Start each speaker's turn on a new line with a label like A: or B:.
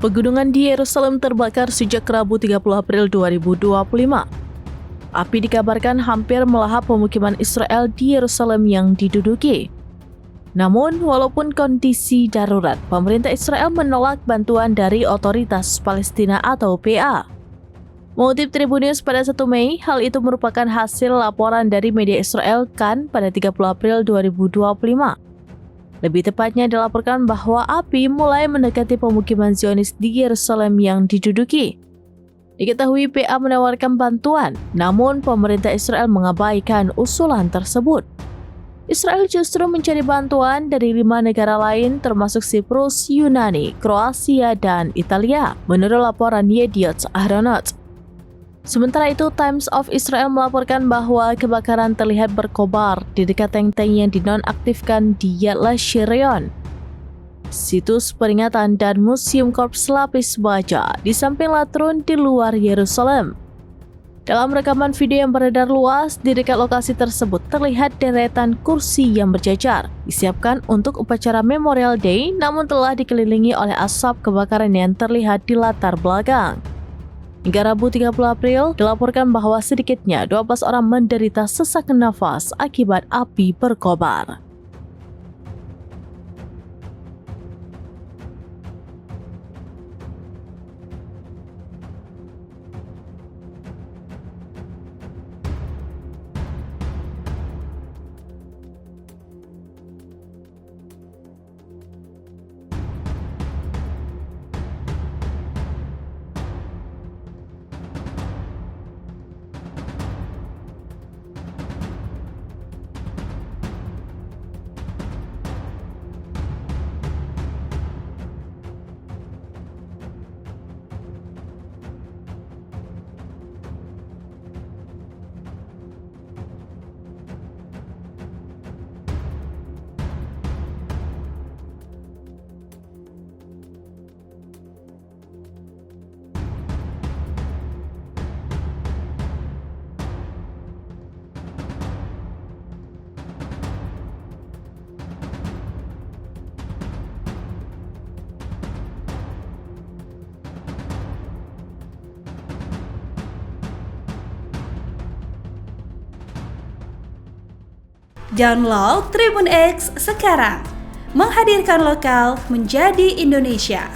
A: Pegunungan di Yerusalem terbakar sejak Rabu 30 April 2025. Api dikabarkan hampir melahap pemukiman Israel di Yerusalem yang diduduki. Namun, walaupun kondisi darurat, pemerintah Israel menolak bantuan dari Otoritas Palestina atau PA. Mengutip Tribun News pada 1 Mei, hal itu merupakan hasil laporan dari media Israel Kan pada 30 April 2025. Lebih tepatnya dilaporkan bahwa api mulai mendekati pemukiman Zionis di Yerusalem yang diduduki. Diketahui PA menawarkan bantuan, namun pemerintah Israel mengabaikan usulan tersebut. Israel justru mencari bantuan dari 5 negara lain termasuk Siprus, Yunani, Kroasia, dan Italia, menurut laporan Yediot Ahronot. Sementara itu, Times of Israel melaporkan bahwa kebakaran terlihat berkobar di dekat tank-tank yang dinonaktifkan di Yad Lashion, situs peringatan dan museum korps lapis baja di samping latron di luar Yerusalem. Dalam rekaman video yang beredar luas, di dekat lokasi tersebut terlihat deretan kursi yang berjajar, disiapkan untuk upacara Memorial Day, namun telah dikelilingi oleh asap kebakaran yang terlihat di latar belakang. Hingga Rabu 30 April, dilaporkan bahwa sedikitnya 12 orang menderita sesak nafas akibat api berkobar.
B: Download Tribun X sekarang, menghadirkan lokal menjadi Indonesia.